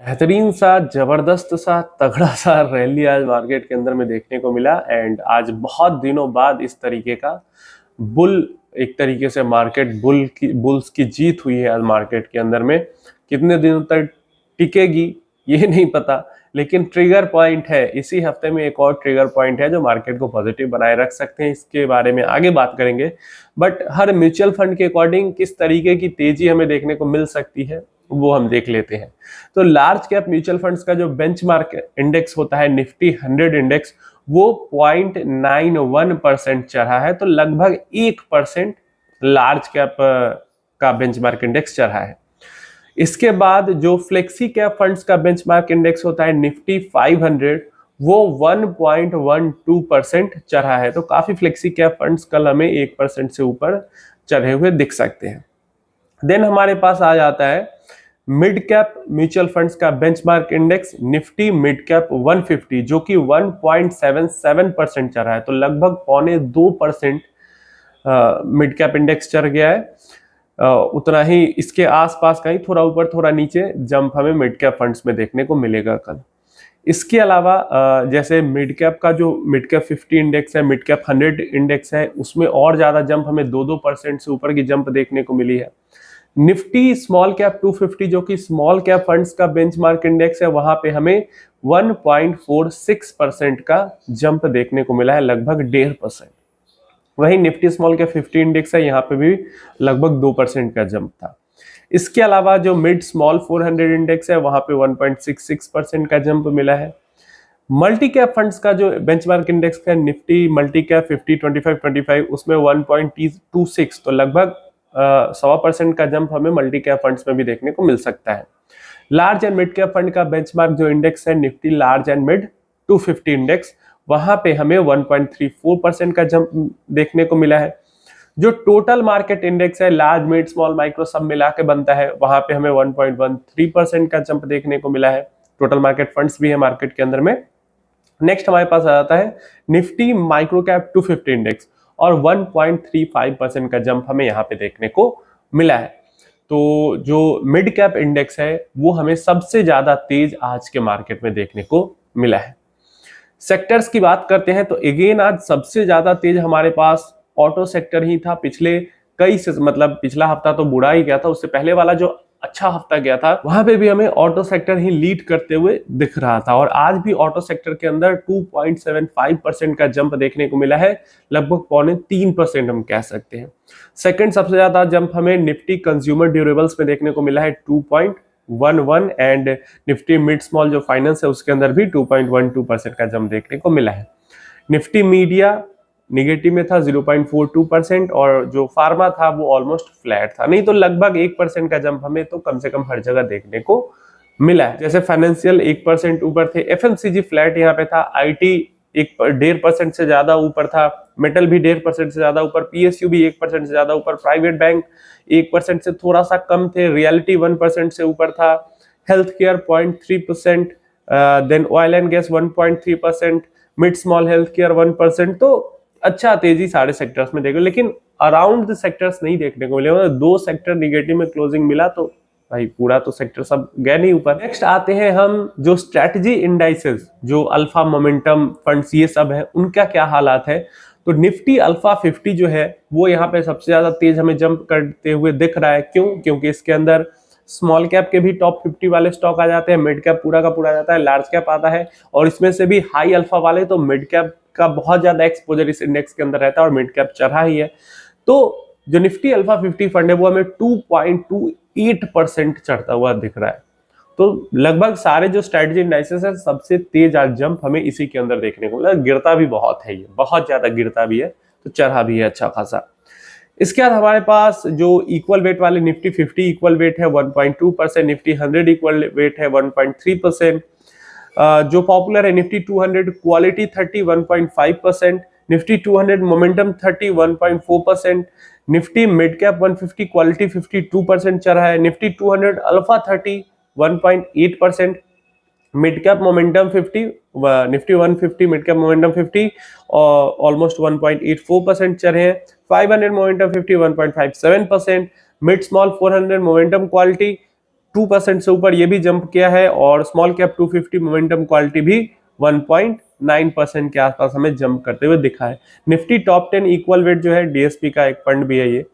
बेहतरीन सा जबरदस्त सा तगड़ा सा रैली आज मार्केट के अंदर में देखने को मिला एंड आज बहुत दिनों बाद इस तरीके का बुल एक तरीके से मार्केट बुल्स की जीत हुई है आज मार्केट के अंदर में। कितने दिनों तक टिकेगी ये नहीं पता, लेकिन ट्रिगर पॉइंट है। इसी हफ्ते में एक और ट्रिगर पॉइंट है जो मार्केट को पॉजिटिव बनाए रख सकते हैं, इसके बारे में आगे बात करेंगे। बट हर म्यूचुअल फंड के अकॉर्डिंग किस तरीके की तेजी हमें देखने को मिल सकती है वो हम देख लेते हैं। तो लार्ज कैप म्यूचुअल फंड्स का जो बेंचमार्क इंडेक्स होता है निफ्टी 100 इंडेक्स, वो 0.91% चढ़ा है। तो लगभग 1% लार्ज कैप का बेंचमार्क इंडेक्स चढ़ा है। इसके बाद जो फ्लेक्सी कैप फंड्स का बेंचमार्क इंडेक्स होता है निफ्टी 500, वो 1.12% चढ़ा है। तो काफी फ्लेक्सी कैप फंड्स कल हमें 1% से ऊपर चढ़े हुए दिख सकते हैं। देन हमारे पास आ जाता है मिड कैप म्यूचुअल फंड्स का benchmark index Nifty mid cap 150, जो कि 1.77% चढ़ा है। तो लगभग 0.25% मिड कैप इंडेक्स चढ़ गया है। उतना ही इसके आसपास का ही थोड़ा ऊपर थोड़ा नीचे जंप हमें मिड कैप फंड्स में देखने को मिलेगा कल। इसके अलावा जैसे मिड कैप का जो मिड कैप 50 इंडेक्स है, मिड कैप 100 इंडेक्स है, उसमें और ज्यादा जंप हमें 2% से ऊपर की जंप देखने को मिली है। निफ्टी स्मॉल कैप 250 जो कि स्मॉल कैप फंड्स का बेंचमार्क इंडेक्स है, वहां पे हमें 1.46% का जंप देखने को मिला है, लगभग 1.5%। वहीं निफ्टी स्मॉल कैप 50 इंडेक्स है, यहाँ पे भी लगभग 2% का जंप था। इसके अलावा जो मिड स्मॉल 400 इंडेक्स है, वहां पे 1.66% का जंप मिला है। मल्टी कैप फंड्स का जो बेंचमार्क इंडेक्स है निफ्टी मल्टी कैप 50 25 25, उसमें 1.26, तो लगभग 1.25% का जंप हमें मल्टी कैप फंड्स में भी देखने को मिल सकता है। Large and mid cap fund का बेंचमार्क जो इंडेक्स है Nifty large and mid 250 index, वहां पे हमें 1.34% का जंप देखने को मिला है। जो टोटल मार्केट इंडेक्स है लार्ज मिड स्मॉल माइक्रो सब मिला के बनता है, वहां पे हमें 1.13% का जंप देखने को मिला है। टोटल मार्केट फंड्स भी है मार्केट के अंदर में। नेक्स्ट हमारे पास आ जाता है निफ्टी माइक्रो कैप 250 इंडेक्स, और 1.35% का जंप हमें यहाँ पे देखने को मिला है। तो जो मिड कैप इंडेक्स है वो हमें सबसे ज्यादा तेज आज के मार्केट में देखने को मिला है। सेक्टर्स की बात करते हैं तो अगेन आज सबसे ज्यादा तेज हमारे पास ऑटो सेक्टर ही था। पिछला हफ्ता तो बुरा ही गया था, उससे पहले वाला जो अच्छा हफ्ता गया था वहां पे भी हमें ऑटो सेक्टर ही लीड करते हुए दिख रहा था, और आज भी ऑटो सेक्टर के अंदर 2.75% का जंप देखने को मिला है, लगभग 0.3% हम कह सकते हैं। सेकंड सबसे ज्यादा जंप हमें निफ्टी कंज्यूमर ड्यूरेबल्स में देखने को मिला है 2.11, एंड निफ्टी मिड स्मॉल जो फाइनेंस है उसके अंदर भी 2.12% का जंप देखने को मिला है। निफ्टी मीडिया निगेटिव में था 0.42%, और जो फार्मा था वो ऑलमोस्ट फ्लैट था। नहीं तो लगभग 1% का जंप हमें तो कम से कम हर जगह देखने को मिला है। जैसे फाइनेंशियल 1% ऊपर थे, एफएमसीजी फ्लैट यहाँ पे था, आईटी 1.5% से ज्यादा ऊपर था, मेटल भी 1.5% से ज्यादा ऊपर, पीएसयू भी 1% से ज्यादा ऊपर, प्राइवेट बैंक 1% से थोड़ा सा कम थे, रियलिटी 1% से ऊपर था, health care 0.3%, then oil and gas 1.3%, mid small health care 1%। तो अच्छा तेजी सारे सेक्टर्स में देखो, लेकिन अराउंड द सेक्टर्स नहीं देखने को मिले। मतलब 2 सेक्टर निगेटिव में क्लोजिंग मिला, तो भाई पूरा तो सेक्टर सब गए नहीं ऊपर। नेक्स्ट आते हैं हम जो स्ट्रेटजी इंडाइसेस, जो अल्फा मोमेंटम फंड्स ये सब है, उनका क्या हालात है। तो निफ्टी अल्फा 50 जो है वो यहाँ पे सबसे ज्यादा तेज हमें जंप करते हुए दिख रहा है। क्यों? क्योंकि इसके अंदर स्मॉल कैप के भी टॉप 50 वाले स्टॉक आ जाते हैं, मिड कैप पूरा का पूरा जाता है, लार्ज कैप आता है, और इसमें से भी हाई अल्फा वाले, तो मिड कैप का बहुत ज्यादा एक्सपोजर इस इंडेक्स के अंदर रहता है, और मिड कैप चढ़ा ही है। तो जो निफ्टी अल्फा 50 फंड है वो हमें 2.28% चढ़ता हुआ दिख रहा है। तो लगभग सारे जो स्ट्रेटजी इंडाइसेस है सबसे तेज आज जंप हमें इसी के अंदर देखने को मिला। गिरता भी बहुत है, ये बहुत ज्यादा गिरता भी है, तो चढ़ा भी है अच्छा खासा। इसके बाद हमारे पास जो इक्वल वेट वाले निफ्टी 50 इक्वल वेट है 1.2%, निफ्टी 100 इक्वल वेट है 1.3%, जो पॉपुलर है Nifty 200 quality 30 1.5%, Nifty 200 momentum 30 1.4%, Nifty mid cap 150 quality 52% चढ़ा है, Nifty 200 alpha 30 1.8%, mid cap momentum 50, Nifty 150 mid cap momentum 50 almost 1.84% चढ़े हैं, 500 momentum 50 1.57%, mid small 400 momentum quality 2% से ऊपर ये भी जंप किया है, और स्मॉल कैप 250 मोमेंटम क्वालिटी भी 1.9% के आसपास हमें जंप करते हुए दिखा है। निफ्टी टॉप 10 इक्वल वेट जो है डीएसपी का एक फंड भी है ये,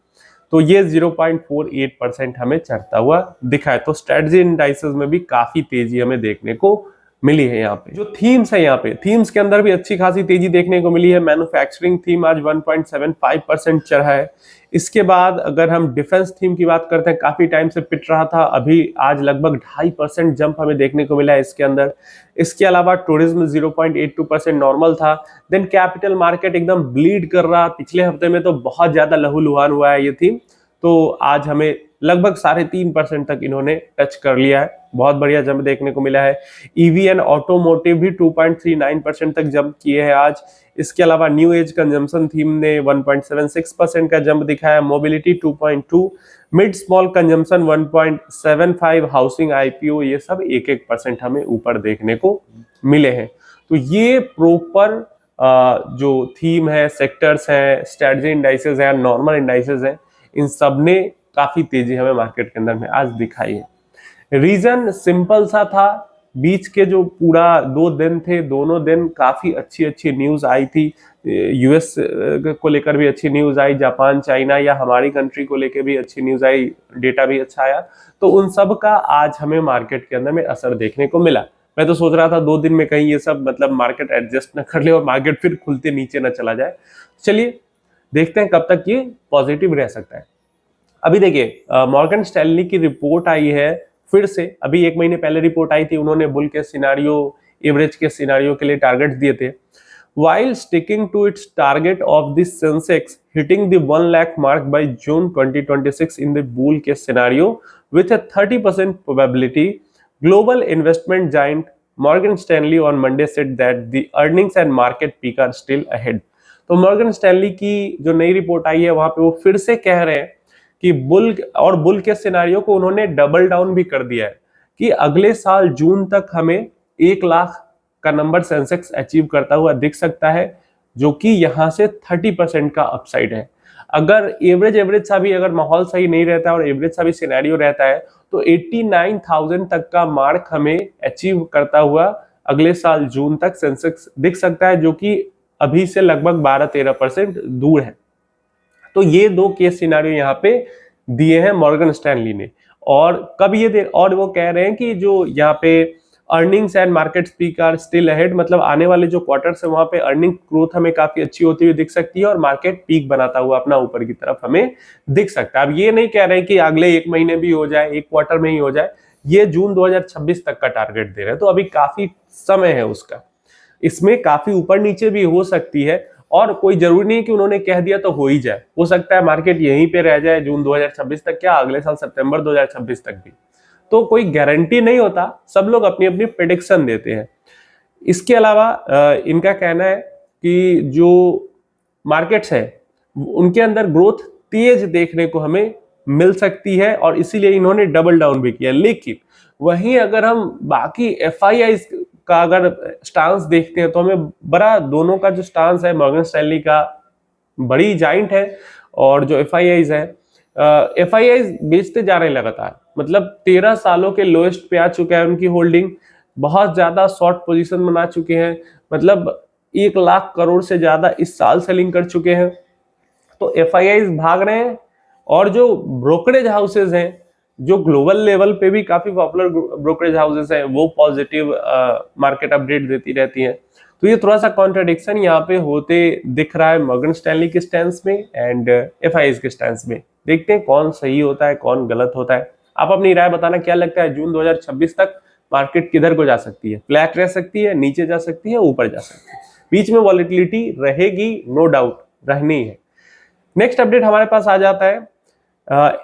तो ये 0.48% हमें चढ़ता हुआ दिखा है। तो स्ट्रेटजी इंडाइसेस में भी काफी तेजी हमें देखने को मिली है। यहाँ पे जो थीम्स है, यहाँ पे थीम्स के अंदर भी अच्छी खासी तेजी देखने को मिली है। मैन्युफैक्चरिंग थीम आज 1.75% चढ़ा है। इसके बाद अगर हम डिफेंस थीम की बात करते हैं, काफी टाइम से पिट रहा था, अभी आज लगभग 2.5% जंप हमें देखने को मिला है इसके अंदर। इसके अलावा टूरिज्म 0.82% नॉर्मल था। देन कैपिटल मार्केट एकदम ब्लीड कर रहा, पिछले हफ्ते में तो बहुत ज्यादा लहूलुहान हुआ है ये थीम, तो आज हमें लगभग 3.5% तक इन्होंने टच कर लिया है। बहुत बढ़िया जंप देखने को मिला है। ईवी एंड ऑटोमोटिव भी 2.39% तक जंप किए हैं आज। इसके अलावा न्यू एज कंजम्पशन थीम ने 1.76% का जंप दिखाया। Mobility 2.2, mid small consumption 1.75, housing IPO ये सब 1% हमें ऊपर देखने को मिले हैं। तो ये प्रॉपर जो थीम है, सेक्टर्स हैं, स्ट्रेटजी इंडाइसेस हैं, नॉर्मल इंडाइसेस हैं, इन सब ने काफी तेजी हमें मार्केट के अंदर में आज दिखाई है। रीजन सिंपल सा था, बीच के जो पूरा 2 दिन थे, दोनों दिन काफी अच्छी न्यूज आई थी। यूएस को लेकर भी अच्छी न्यूज आई, जापान, चाइना या हमारी कंट्री को लेकर भी अच्छी न्यूज आई, डेटा भी अच्छा आया। तो उन सब का आज हमें मार्केट के अंदर में असर देखने को मिला। मैं तो सोच रहा था 2 दिन में कहीं ये सब मतलब मार्केट एडजस्ट न कर ले और मार्केट फिर खुलते नीचे न चला जाए। चलिए देखते हैं कब तक ये पॉजिटिव रह सकता है। अभी देखिए मॉर्गन स्टैनली की रिपोर्ट आई है फिर से। अभी 1 महीने पहले रिपोर्ट आई थी, उन्होंने बुल के सिनारियो, एवरेज के सिनारियो के लिए टारगेट दिए थे। While sticking to its target of the Sensex hitting the 1 lakh mark by June 2026 in the bull case scenario with a 30% probability, global investment giant Morgan Stanley on Monday said that the earnings and market peak are still ahead. तो Morgan Stanley की जो नई report आई है वहां पे वो फिर से कह रहे हैं कि बुल के सिनारियो को उन्होंने डबल डाउन भी कर दिया है कि अगले साल जून तक हमें 1 लाख का नंबर सेंसेक्स अचीव करता हुआ दिख सकता है, जो कि यहां से 30% का अपसाइड है। अगर एवरेज सा भी अगर माहौल सही नहीं रहता है और एवरेज सा भी सिनेरियो रहता है तो 89,000 तक का मार्क हमें अचीव करता हुआ अगले साल जून तक सेंसेक्स दिख सकता है, जो कि अभी से लगभग 12-13% दूर है। तो ये 2 केस सिनेरियो यहाँ पे दिए हैं मॉर्गन स्टैनली ने। और कब ये और वो कह रहे हैं कि जो यहाँ पे earnings and market peak are still ahead, मतलब आने वाले जो क्वार्टर्स है वहां पे अर्निंग ग्रोथ हमें काफी अच्छी होती हुई दिख सकती है और मार्केट पीक बनाता हुआ अपना ऊपर की तरफ हमें दिख सकता है। अब ये नहीं कह रहे हैं कि अगले 1 महीने भी हो जाए, 1 क्वार्टर में ही हो जाए, ये जून 2026 तक का टारगेट दे रहे हैं, तो अभी काफी समय है उसका। इसमें काफी ऊपर नीचे भी हो सकती है और कोई जरूरी नहीं कि उन्होंने कह दिया तो हो ही जाए। हो सकता है मार्केट यहीं पे रह जाए जून 2026 तक, क्या अगले साल सितंबर 2026 तक भी, तो कोई गारंटी नहीं होता। सब लोग अपनी अपनी प्रेडिक्शन देते हैं। इसके अलावा इनका कहना है कि जो मार्केट्स है उनके अंदर ग्रोथ तेज देखने को हमें मिल सकती है और इसीलिए इन्होंने डबल डाउन भी किया। लेकिन वहीं अगर हम बाकी एफआईआई का अगर स्टांस देखते हैं तो हमें बड़ा, दोनों का जो स्टांस है मॉर्गन स्टैनली का बड़ी जाइंट है और जो एफआईआईज है, एफआईआईज बेचते जा रहे हैं लगातार। मतलब 13 सालों के लोएस्ट पे आ चुका है उनकी होल्डिंग, बहुत ज्यादा शॉर्ट पोजीशन बना चुके हैं, मतलब 1 लाख करोड़ से ज्यादा इस साल सेलिंग कर चुके हैं। तो एफआईआईज भाग रहे हैं और जो ब्रोकरेज हाउसेज हैं, जो ग्लोबल लेवल पे भी काफी पॉपुलर ब्रोकरेज हाउसेस हैं, वो पॉजिटिव मार्केट अपडेट देती रहती हैं। तो ये थोड़ा सा कॉन्ट्रडिक्शन यहाँ पे होते दिख रहा है मॉर्गन स्टैनली के स्टैंस में एंड एफआईआईज के स्टैंस में। देखते हैं कौन सही होता है, कौन गलत होता है। आप अपनी राय बताना, क्या लगता है जून 2026 तक मार्केट किधर को जा सकती है? फ्लैट रह सकती है, नीचे जा सकती है, ऊपर जा सकती है? बीच में वॉलेटिलिटी रहेगी, नो डाउट रहनी है। नेक्स्ट अपडेट हमारे पास आ जाता है,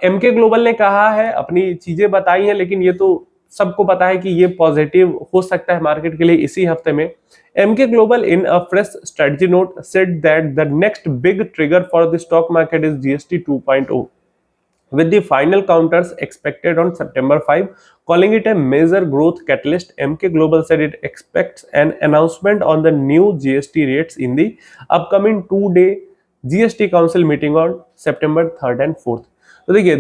एमके ग्लोबल ने कहा है, अपनी चीजें बताई हैं, लेकिन ये तो सबको पता है कि ये पॉजिटिव हो सकता है मार्केट के लिए इसी हफ्ते में। Emkay Global in a fresh strategy note said that the next big trigger for the stock market is GST 2.0 with the final counters expected on September 5, calling it a major growth catalyst. MK Global said it expects an announcement on the new GST rates in the upcoming 2-day GST Council meeting on September 3rd and 4th. तो देखिए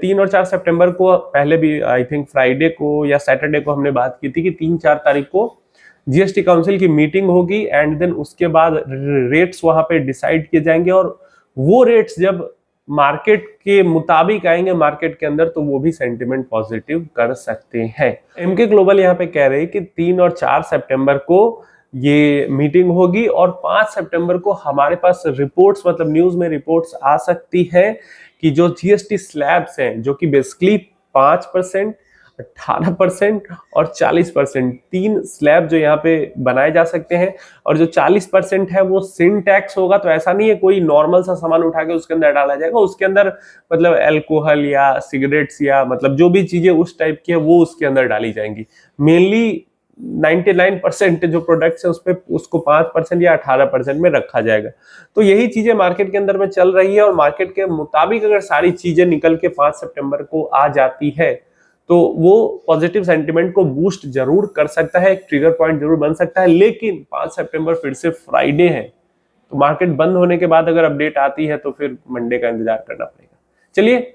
3 और 4 सितंबर को, पहले भी I think Friday को या Saturday को हमने बात की थी कि 3-4 तारीख को जीएसटी काउंसिल की मीटिंग होगी एंड देन उसके बाद रेट्स वहां पे डिसाइड किए जाएंगे और वो रेट्स जब मार्केट के मुताबिक आएंगे मार्केट के अंदर तो वो भी सेंटिमेंट पॉजिटिव कर सकते हैं। एमके ग्लोबल यहाँ पे कह रहे हैं कि 3 और 4 सितंबर को ये मीटिंग होगी और 5 सितंबर को हमारे पास रिपोर्ट्स, मतलब न्यूज में रिपोर्ट्स आ सकती है कि जो जीएसटी स्लैब्स हैं जो कि बेसिकली 5%, 18% और 40%, 3 स्लैब जो यहाँ पे बनाए जा सकते हैं। और जो 40% है वो सिन टैक्स होगा, तो ऐसा नहीं है कोई नॉर्मल सा सामान उठा के उसके अंदर डाला जाएगा, उसके अंदर मतलब अल्कोहल या सिगरेट्स या मतलब जो भी चीजें उस टाइप की है वो उसके अंदर डाली जाएंगी। मेनली 99% जो प्रोडक्ट्स है उस पे उसको 5% या 18% में रखा जाएगा। तो यही चीजें मार्केट के अंदर में चल रही है और मार्केट के मुताबिक अगर सारी चीजें निकल के 5 सितंबर को आ जाती है तो वो पॉजिटिव सेंटिमेंट को बूस्ट जरूर कर सकता है, एक ट्रिगर पॉइंट जरूर बन सकता है। लेकिन 5 सितंबर फिर से फ्राइडे है, तो मार्केट बंद होने के बाद अगर अपडेट आती है तो फिर मंडे का इंतजार करना पड़ेगा। चलिए,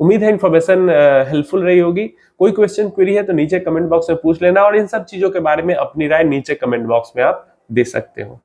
उम्मीद है इन्फॉर्मेशन हेल्पफुल रही होगी। कोई क्वेश्चन क्वेरी है तो नीचे कमेंट बॉक्स में पूछ लेना और इन सब चीजों के बारे में अपनी राय नीचे कमेंट बॉक्स में आप दे सकते हो।